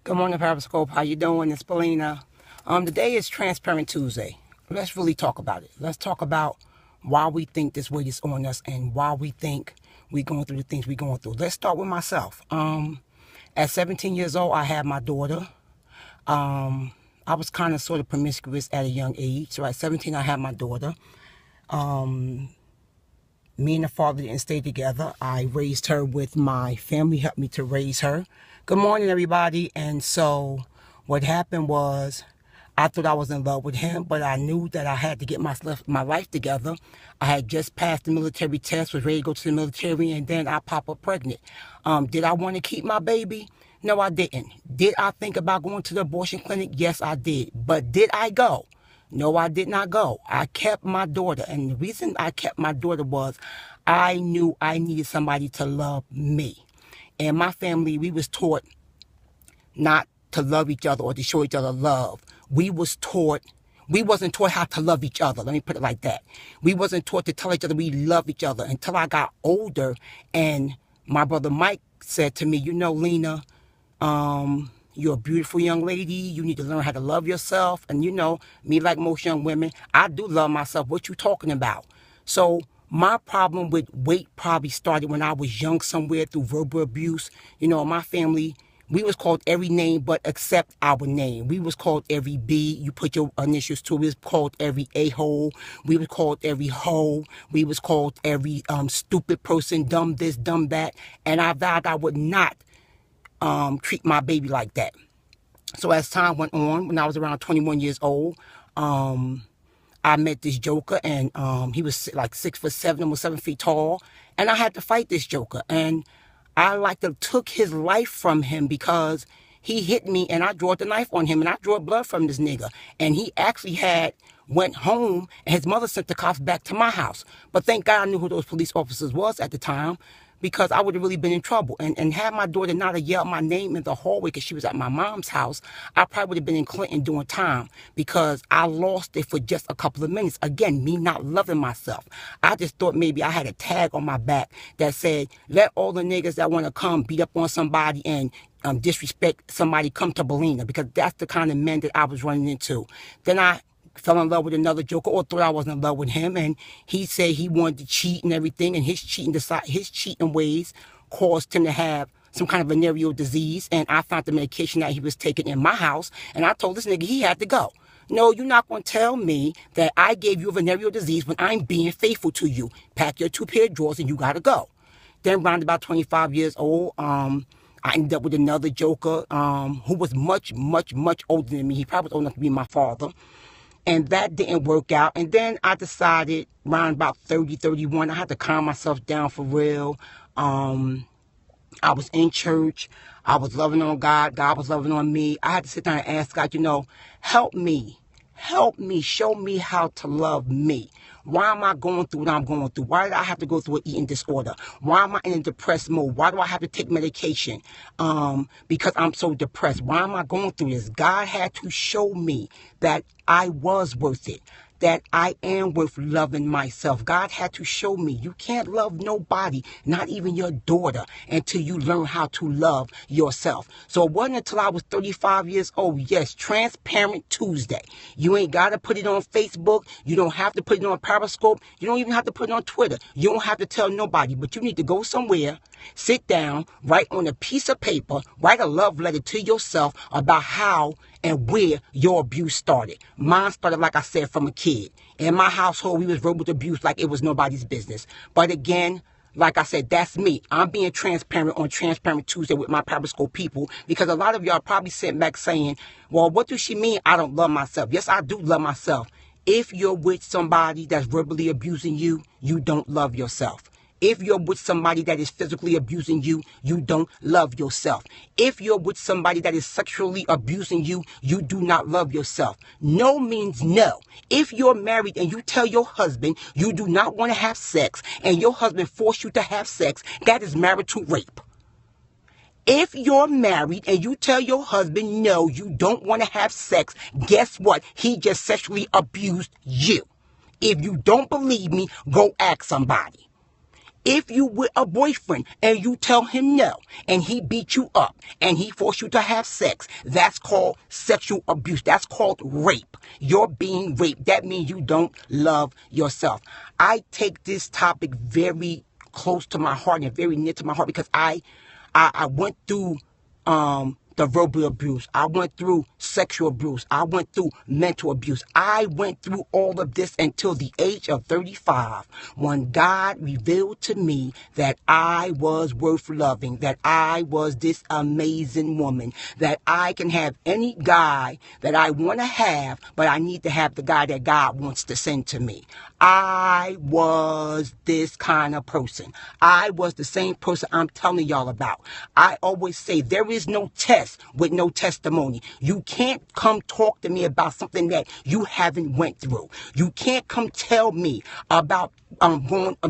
Good morning, Periscope. How you doing? It's Paulina. Today is Transparent Tuesday. Let's really talk about it. Let's talk about why we think this weight is on us and why we think we're going through the things we're going through. Let's start with myself. At 17 years old, I had my daughter. I was kind of sort of promiscuous at a young age. So at 17, I had my daughter. Me and the father didn't stay together. I raised her with my family, helped me to raise her. Good morning, everybody. And so what happened was I thought I was in love with him, but I knew that I had to get my life together. I had just passed the military test, was ready to go to the military, and then I pop up pregnant. Did I want to keep my baby? No, I didn't. Did I think about going to the abortion clinic? Yes, I did. But did I go? No, I did not go. I kept my daughter. And the reason I kept my daughter was I knew I needed somebody to love me. And my family, we was taught not to love each other or to show each other love. We wasn't taught how to love each other. Let me put it like that. We wasn't taught to tell each other we love each other until I got older. And my brother Mike said to me, you know, Lena, you're a beautiful young lady. You need to learn how to love yourself. And you know, me like most young women, I do love myself. What you talking about? So my problem with weight probably started when I was young somewhere through verbal abuse. You know, my family, we was called every name but except our name. We was called every B. You put your initials to it. We was called every a-hole. We was called every hoe. We was called every stupid person, dumb this, dumb that. And I vowed I would not treat my baby like that. So as time went on, when I was around 21 years old, I met this joker, and he was like 6'7", almost 7 feet tall, and I had to fight this joker. And I took his life from him because he hit me, and I drew the knife on him, and I drew blood from this nigga. And he actually went home, and his mother sent the cops back to my house. But thank God I knew who those police officers was at the time, because I would have really been in trouble. And had my daughter not have yelled my name in the hallway because she was at my mom's house, I probably would have been in Clinton doing time, because I lost it for just a couple of minutes. Again, me not loving myself. I just thought maybe I had a tag on my back that said, let all the niggas that want to come beat up on somebody and disrespect somebody come to Paulina, because that's the kind of men that I was running into. Then I fell in love with another joker, or thought I wasn't in love with him, and he said he wanted to cheat and everything, and his cheating ways caused him to have some kind of venereal disease. And I found the medication that he was taking in my house, and I told this nigga he had to go. No, you're not going to tell me that I gave you a venereal disease when I'm being faithful to you. Pack your 2 pair of drawers and you got to go. Then around about 25 years old, I ended up with another joker who was much, much, much older than me. He probably was old enough to be my father. And that didn't work out. And then I decided around about 30, 31, I had to calm myself down for real. I was in church. I was loving on God. God was loving on me. I had to sit down and ask God, you know, help me. Help me. Show me how to love me. Why am I going through what I'm going through? Why did I have to go through an eating disorder? Why am I in a depressed mode? Why do I have to take medication? Because I'm so depressed. Why am I going through this? God had to show me that I was worth it, that I am worth loving myself. God had to show me you can't love nobody, not even your daughter, until you learn how to love yourself. So it wasn't until I was 35 years old. Yes, Transparent Tuesday. You ain't got to put it on Facebook. You don't have to put it on Periscope. You don't even have to put it on Twitter. You don't have to tell nobody, but you need to go somewhere, sit down, write on a piece of paper, write a love letter to yourself about how and where your abuse started. Mine started, like I said, from a kid. In my household, we was verbal abuse like it was nobody's business. But again, like I said, that's me. I'm being transparent on Transparent Tuesday with my Periscope people, because a lot of y'all probably sitting back saying, well, what does she mean I don't love myself? Yes, I do love myself. If you're with somebody that's verbally abusing you, you don't love yourself. If you're with somebody that is physically abusing you, you don't love yourself. If you're with somebody that is sexually abusing you, you do not love yourself. No means no. If you're married and you tell your husband you do not want to have sex, and your husband forced you to have sex, that is marital rape. If you're married and you tell your husband no, you don't want to have sex, guess what? He just sexually abused you. If you don't believe me, go ask somebody. If you with a boyfriend and you tell him no, and he beat you up, and he forced you to have sex, that's called sexual abuse. That's called rape. You're being raped. That means you don't love yourself. I take this topic very close to my heart and very near to my heart because I went through the verbal abuse. I went through sexual abuse. I went through mental abuse. I went through all of this until the age of 35 when God revealed to me that I was worth loving, that I was this amazing woman, that I can have any guy that I want to have, but I need to have the guy that God wants to send to me. I was this kind of person. I was the same person I'm telling y'all about. I always say there is no test with no testimony. You can't come talk to me about something that you haven't went through. You can't come tell me about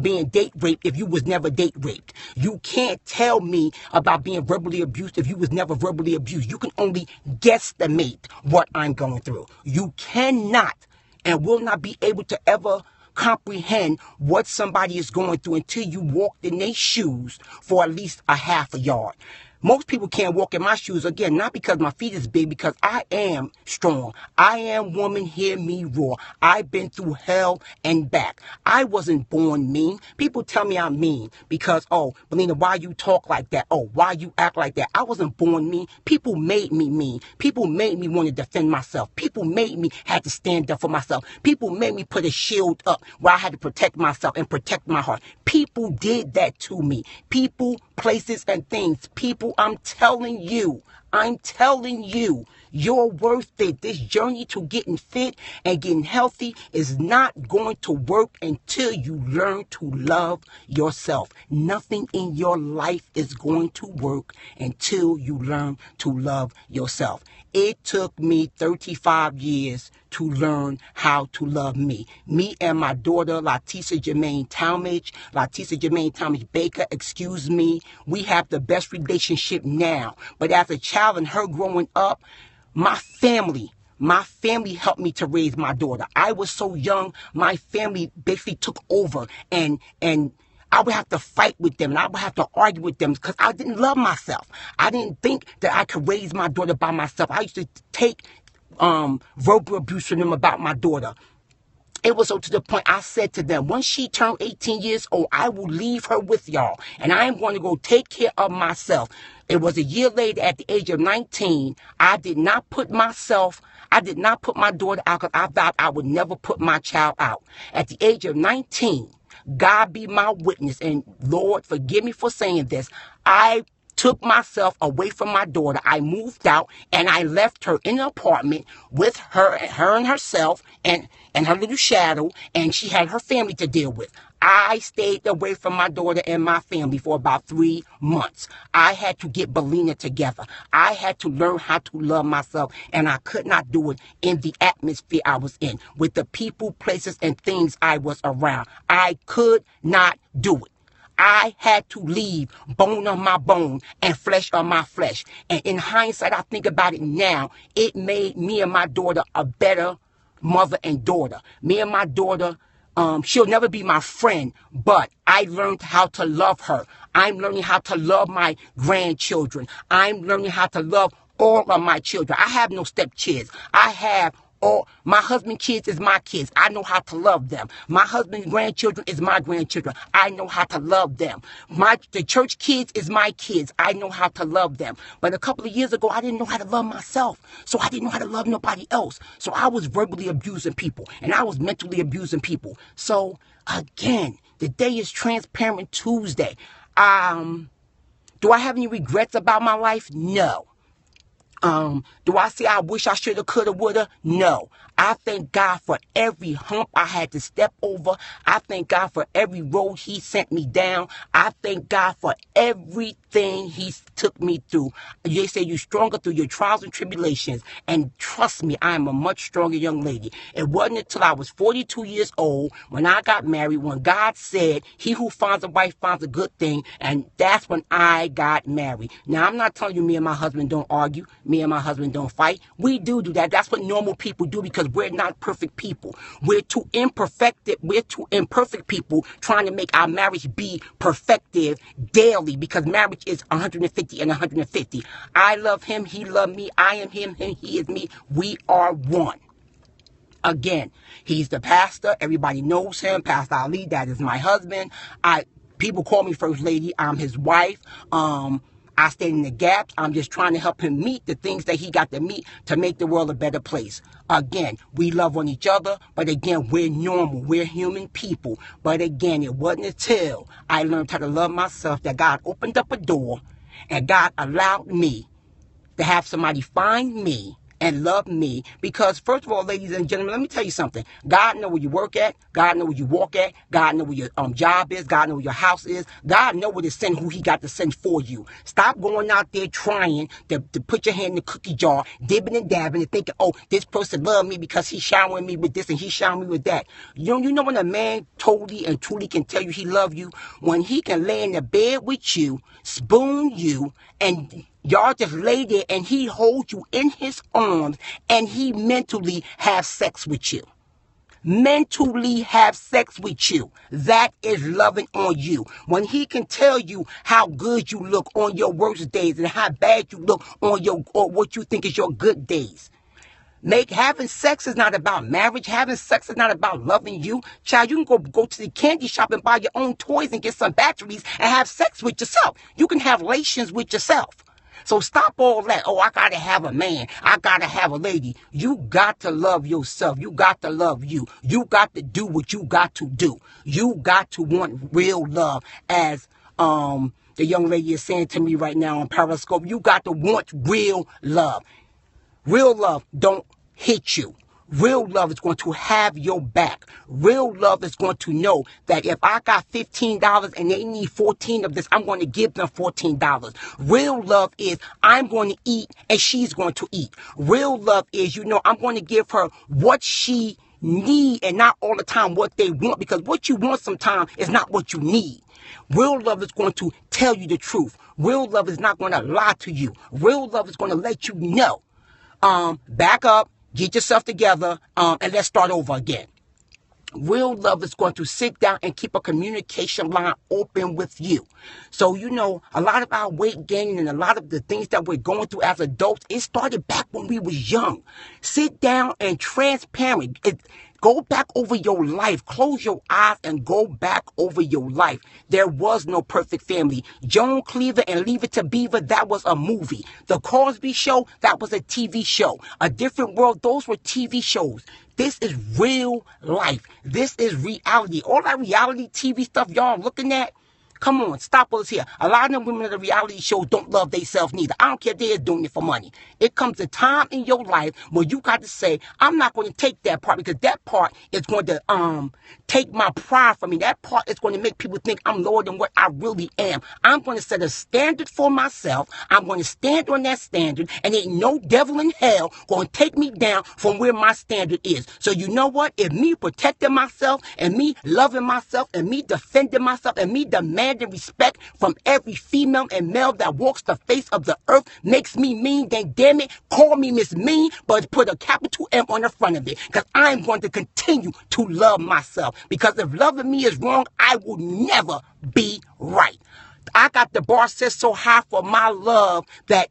being date raped if you was never date raped. You can't tell me about being verbally abused if you was never verbally abused. You can only guesstimate what I'm going through. You cannot and will not be able to ever comprehend what somebody is going through until you walked in their shoes for at least a half a yard. Most people can't walk in my shoes, again, not because my feet is big, because I am strong. I am woman, hear me roar. I've been through hell and back. I wasn't born mean. People tell me I'm mean because, oh, Melina, why you talk like that? Oh, why you act like that? I wasn't born mean. People made me mean. People made me want to defend myself. People made me have to stand up for myself. People made me put a shield up where I had to protect myself and protect my heart. People did that to me. People, places, and things. People, I'm telling you, you're worth it. This journey to getting fit and getting healthy is not going to work until you learn to love yourself. Nothing in your life is going to work until you learn to love yourself. It took me 35 years to learn how to love me. Me and my daughter, Latisa Jermaine Talmadge, Baker, excuse me. We have the best relationship now. But as a child and her growing up, my family helped me to raise my daughter. I was so young, my family basically took over and I would have to fight with them and I would have to argue with them because I didn't love myself. I didn't think that I could raise my daughter by myself. I used to take verbal abuse from them about my daughter. It was so to the point I said to them, once she turned 18 years old, I will leave her with y'all. And I am going to go take care of myself. It was a year later at the age of 19. I did not put my daughter out because I vowed I would never put my child out. At the age of 19, God be my witness. And Lord, forgive me for saying this. I took myself away from my daughter. I moved out and I left her in an apartment with her and herself and her little shadow, and she had her family to deal with. I stayed away from my daughter and my family for about 3 months. I had to get Belina together. I had to learn how to love myself, and I could not do it in the atmosphere I was in, with the people, places, and things I was around. I could not do it. I had to leave bone on my bone and flesh on my flesh. And in hindsight, I think about it now, it made me and my daughter a better mother and daughter. Me and my daughter, she'll never be my friend, but I learned how to love her. I'm learning how to love my grandchildren. I'm learning how to love all of my children. I have no stepkids. My husband's kids is my kids. I know how to love them. My husband's grandchildren is my grandchildren. I know how to love them. The church kids is my kids. I know how to love them. But a couple of years ago, I didn't know how to love myself. So I didn't know how to love nobody else. So I was verbally abusing people and I was mentally abusing people. So again, the day is Transparent Tuesday. Do I have any regrets about my life? No. Do I say I wish I shoulda, coulda, woulda? No. I thank God for every hump I had to step over. I thank God for every road he sent me down. I thank God for everything he took me through. They say you're stronger through your trials and tribulations. And trust me, I am a much stronger young lady. It wasn't until I was 42 years old when I got married, when God said, he who finds a wife finds a good thing. And that's when I got married. Now, I'm not telling you me and my husband don't argue. Me and my husband don't fight. We do that. That's what normal people do because because we're not perfect people. We're too imperfect people trying to make our marriage be perfective daily, because marriage is 150 and 150. I love him, he loves me, I am him, and he is me. We are one. Again, he's the pastor. Everybody knows him. Pastor Ali, that is my husband. People call me First Lady. I'm his wife. I stand in the gaps. I'm just trying to help him meet the things that he got to meet to make the world a better place. Again, we love on each other, but again, we're normal. We're human people. But again, it wasn't until I learned how to love myself that God opened up a door and God allowed me to have somebody find me and love me. Because first of all, ladies and gentlemen, let me tell you something. God know where you work at. God know where you walk at. God know where your job is. God know where your house is. God know where to send who he got to send for you. Stop going out there trying to put your hand in the cookie jar, dibbing and dabbing and thinking, oh, this person loved me because he's showering me with this and he's showering me with that. You know when a man totally and truly can tell you he loves you? When he can lay in the bed with you, spoon you, and y'all just lay there and he holds you in his arms and he mentally have sex with you. Mentally have sex with you. That is loving on you. When he can tell you how good you look on your worst days and how bad you look on or what you think is your good days. Having sex is not about marriage. Having sex is not about loving you. Child, you can go to the candy shop and buy your own toys and get some batteries and have sex with yourself. You can have relations with yourself. So stop all that. Oh, I got to have a man. I got to have a lady. You got to love yourself. You got to love you. You got to do what you got to do. You got to want real love, as the young lady is saying to me right now on Periscope. You got to want real love. Real love don't hit you. Real love is going to have your back. Real love is going to know that if I got $15 and they need 14 of this, I'm going to give them $14. Real love is I'm going to eat and she's going to eat. Real love is, I'm going to give her what she need and not all the time what they want, because what you want sometimes is not what you need. Real love is going to tell you the truth. Real love is not going to lie to you. Real love is going to let you know. Back up, get yourself together, and let's start over again. Real love is going to sit down and keep a communication line open with you. So, a lot of our weight gaining and a lot of the things that we're going through as adults, it started back when we was young. Sit down and transparent. Go back over your life. Close your eyes and go back over your life. There was no perfect family. Joan Cleaver and Leave It to Beaver, that was a movie. The Cosby Show, that was a TV show. A Different World, those were TV shows. This is real life. This is reality. All that reality TV stuff y'all looking at, come on, stop us here. A lot of them women in the reality shows don't love themselves neither. I don't care if they're doing it for money. It comes a time in your life where you got to say, I'm not going to take that part, because that part is going to take my pride from me. That part is going to make people think I'm lower than what I really am. I'm going to set a standard for myself. I'm going to stand on that standard, and ain't no devil in hell going to take me down from where my standard is. So you know what? If me protecting myself and me loving myself and me defending myself and me demanding respect from every female and male that walks the face of the earth makes me mean, then damn it, call me Miss Mean, but put a capital M on the front of it, because I'm going to continue to love myself. Because if loving me is wrong, I will never be right. I got the bar set so high for my love that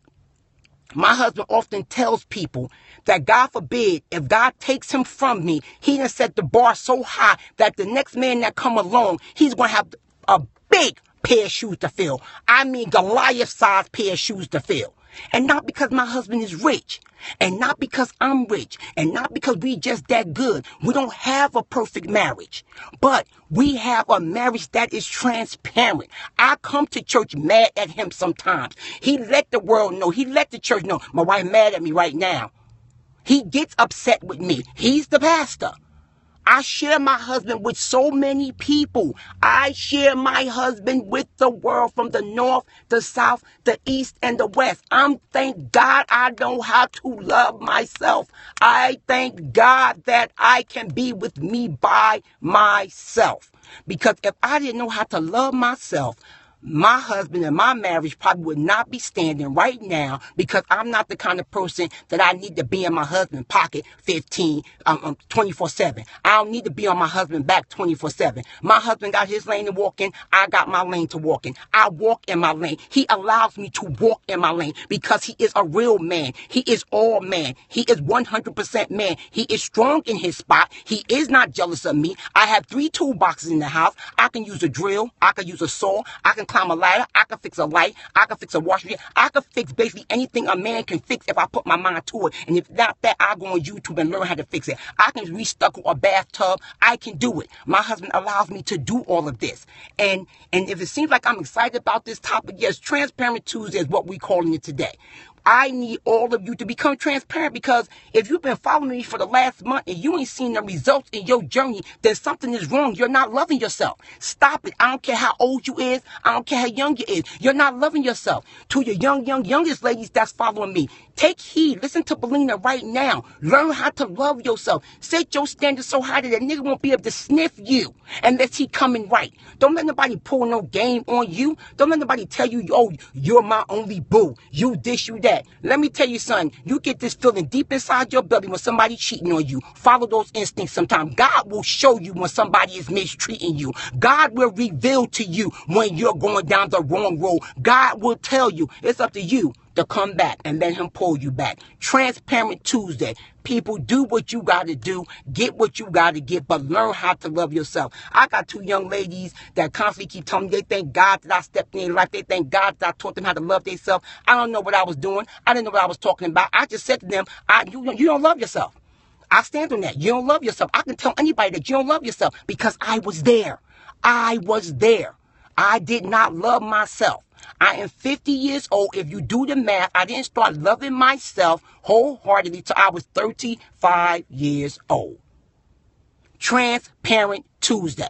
my husband often tells people that God forbid, if God takes him from me, he done set the bar so high that the next man that come along, he's going to have a big pair of shoes to fill. I mean, Goliath-sized pair of shoes to fill. And not because my husband is rich, and not because I'm rich, and not because we just that good. We don't have a perfect marriage, but we have a marriage that is transparent. I come to church mad at him sometimes. He let the world know. He let the church know. My wife mad at me right now. He gets upset with me. He's the pastor. I share my husband with so many people. I share my husband with the world, from the north, the south, the east, and the west. Thank God I know how to love myself. I thank God that I can be with me by myself. Because if I didn't know how to love myself, my husband and my marriage probably would not be standing right now, because I'm not the kind of person that I need to be in my husband's pocket 24/7. I don't need to be on my husband's back 24/7. My husband got his lane to walk in. I got my lane to walk in. I walk in my lane. He allows me to walk in my lane because he is a real man. He is all man. He is 100% man. He is strong in his spot. He is not jealous of me. I have 3 toolboxes in the house. I can use a drill. I can use a saw. I can climb a ladder. I can fix a light. I can fix a washing machine. I can fix basically anything a man can fix if I put my mind to it. And if not that, I go on YouTube and learn how to fix it. I can restucco a bathtub. I can do it. My husband allows me to do all of this. And if it seems like I'm excited about this topic, yes, Transparent Tuesday is what we're calling it today. I need all of you to become transparent, because if you've been following me for the last month and you ain't seen the results in your journey, then something is wrong. You're not loving yourself. Stop it. I don't care how old you is. I don't care how young you is. You're not loving yourself. To your youngest ladies that's following me, take heed. Listen to Belina right now. Learn how to love yourself. Set your standards so high that a nigga won't be able to sniff you unless he coming right. Don't let nobody pull no game on you. Don't let nobody tell you, oh, you're my only boo. You this, you that. Let me tell you something. You get this feeling deep inside your belly when somebody cheating on you. Follow those instincts sometimes. God will show you when somebody is mistreating you. God will reveal to you when you're going down the wrong road. God will tell you. It's up to you to come back and let him pull you back. Transparent Tuesday. People, do what you got to do. Get what you got to get, but learn how to love yourself. I got 2 young ladies that constantly keep telling me they thank God that I stepped in their life. They thank God that I taught them how to love themselves. I don't know what I was doing. I didn't know what I was talking about. I just said to them, you don't love yourself. I stand on that. You don't love yourself. I can tell anybody that you don't love yourself because I was there. I was there. I did not love myself. I am 50 years old. If you do the math, I didn't start loving myself wholeheartedly till I was 35 years old. Transparent Tuesday.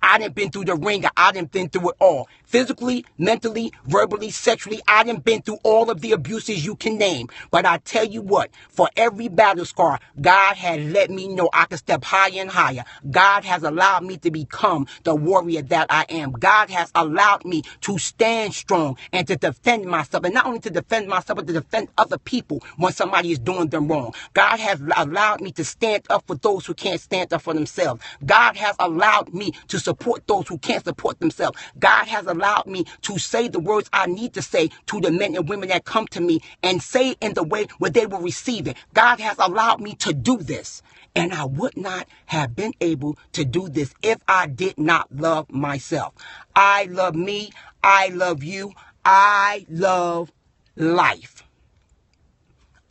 I done been through the ringer. I done been through it all. Physically, mentally, verbally, sexually. I done been through all of the abuses you can name. But I tell you what, for every battle scar, God has let me know I can step higher and higher. God has allowed me to become the warrior that I am. God has allowed me to stand strong and to defend myself. And not only to defend myself, but to defend other people when somebody is doing them wrong. God has allowed me to stand up for those who can't stand up for themselves. God has allowed me to support those who can't support themselves. God has allowed me to say the words I need to say to the men and women that come to me, and say it in the way where they will receive it. God has allowed me to do this. And I would not have been able to do this if I did not love myself. I love me. I love you. I love life.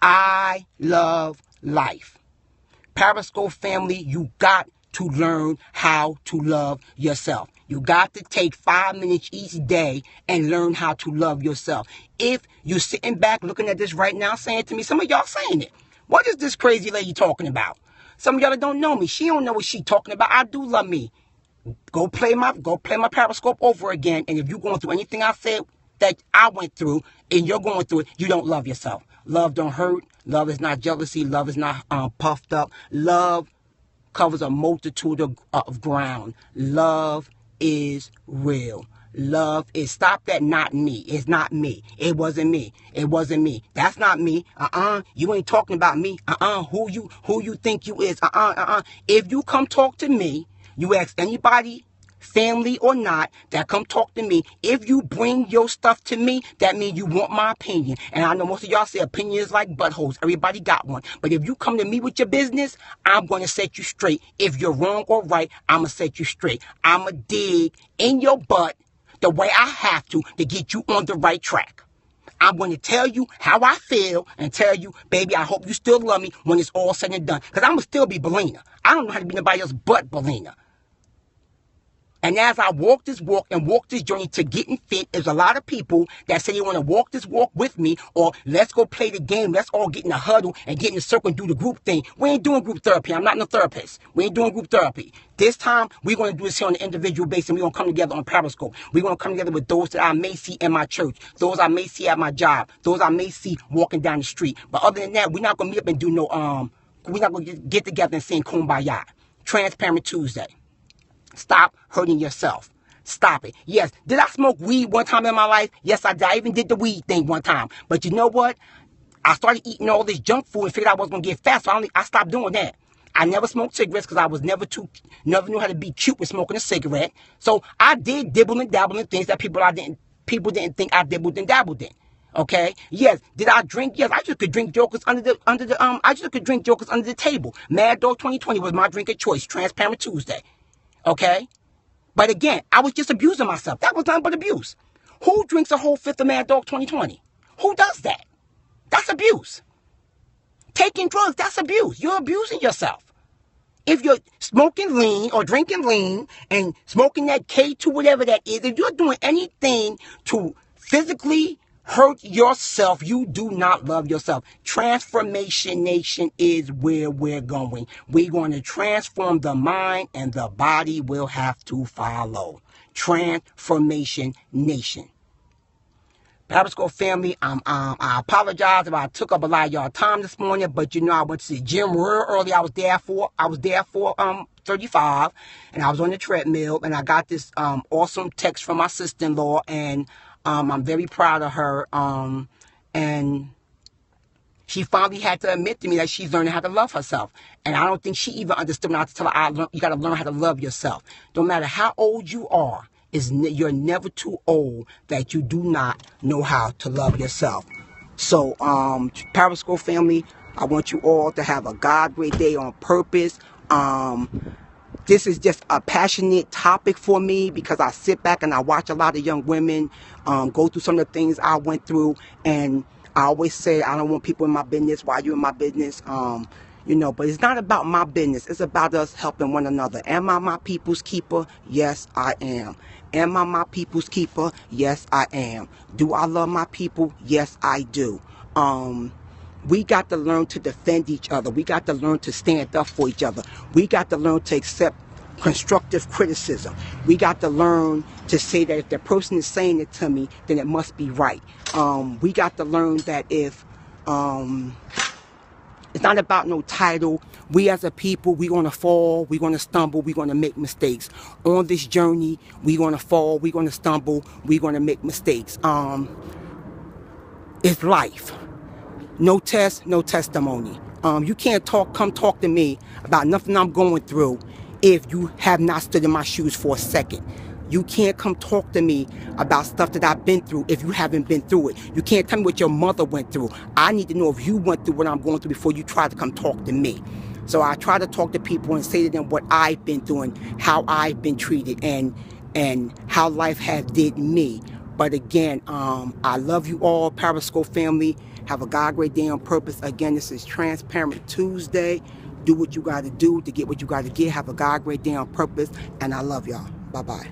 I love life. Periscope family, you got to learn how to love yourself. You got to take 5 minutes each day and learn how to love yourself. If you're sitting back looking at this right now saying to me, some of y'all saying it, what is this crazy lady talking about? Some of y'all that don't know me, she don't know what she talking about. I do love me. Go play my Periscope over again. And if you're going through anything I said that I went through and you're going through it, you don't love yourself. Love don't hurt. Love is not jealousy. Love is not puffed up. Love covers a multitude of ground. Love is real. Love is, stop that, not me. It's not me. It wasn't me. It wasn't me. That's not me. You ain't talking about me. Who you think you is. If you come talk to me, you ask anybody, family or not, that come talk to me. If you bring your stuff to me, that means you want my opinion. And I know most of y'all say opinion is like buttholes. Everybody got one. But if you come to me with your business, I'm going to set you straight. If you're wrong or right, I'm going to set you straight. I'm going to dig in your butt the way I have to get you on the right track. I'm going to tell you how I feel and tell you, baby, I hope you still love me when it's all said and done. Because I'm going to still be Belina. I don't know how to be nobody else but Belina. And as I walk this walk and walk this journey to getting fit, there's a lot of people that say they want to walk this walk with me, or let's go play the game. Let's all get in a huddle and get in a circle and do the group thing. We ain't doing group therapy. I'm not no therapist. We ain't doing group therapy. This time, we're going to do this here on an individual basis, and we're going to come together on Periscope. We're going to come together with those that I may see in my church, those I may see at my job, those I may see walking down the street. But other than that, we're not going to meet up and do no, we're not going to get together and sing Kumbaya. Transparent Tuesday. Stop hurting yourself. Stop it. Yes. Did I smoke weed one time in my life? Yes, I did. I even did the weed thing one time. But you know what? I started eating all this junk food and figured I was going to get fat, so I stopped doing that. I never smoked cigarettes because I was never knew how to be cute with smoking a cigarette. So I did dibble and dabble in things that people didn't think I dibbled and dabbled in. Okay. Yes. Did I drink? Yes. I just could drink Jokers I just could drink Jokers under the table. Mad Dog 2020 was my drink of choice. Transparent Tuesday. Okay. But again, I was just abusing myself. That was nothing but abuse. Who drinks a whole fifth of Mad Dog 2020? Who does that? That's abuse. Taking drugs, that's abuse. You're abusing yourself. If you're smoking lean or drinking lean and smoking that K2, whatever that is, if you're doing anything to physically hurt yourself, you do not love yourself. Transformation Nation is where we're going. We're going to transform the mind and the body will have to follow. Transformation Nation. Periscope family, I apologize if I took up a lot of y'all time this morning, but you know I went to the gym real early. I was there for 35, and I was on the treadmill, and I got this awesome text from my sister-in-law, and I'm very proud of her. And she finally had to admit to me that she's learning how to love herself. And I don't think she even understood when I had to tell her, you got to learn how to love yourself. No matter how old you are, you're never too old that you do not know how to love yourself. So, Periscope family, I want you all to have a God great day on purpose. This is just a passionate topic for me because I sit back and I watch a lot of young women go through some of the things I went through, and I always say I don't want people in my business. Why you in my business? You know, but it's not about my business. It's about us helping one another. Am I my people's keeper? Yes, I am. Am I my people's keeper? Yes, I am. Do I love my people? Yes, I do. We got to learn to defend each other. We got to learn to stand up for each other. We got to learn to accept constructive criticism. We got to learn to say that if the person is saying it to me, then it must be right. We got to learn that if it's not about no title. We as a people, we're going to fall, we're going to stumble, we're going to make mistakes. On this journey, we're going to fall, we're going to stumble, we're going to make mistakes. It's life. No test, no testimony. You can't come talk to me about nothing I'm going through if you have not stood in my shoes for a second. You can't come talk to me about stuff that I've been through if you haven't been through it. You can't tell me what your mother went through. I need to know if you went through what I'm going through before you try to come talk to me. So I try to talk to people and say to them what I've been through and how I've been treated and how life has did me. But again, I love you all, Periscope family. Have a God great day on purpose. Again, this is Transparent Tuesday. Do what you got to do to get what you got to get. Have a God great day on purpose. And I love y'all. Bye-bye.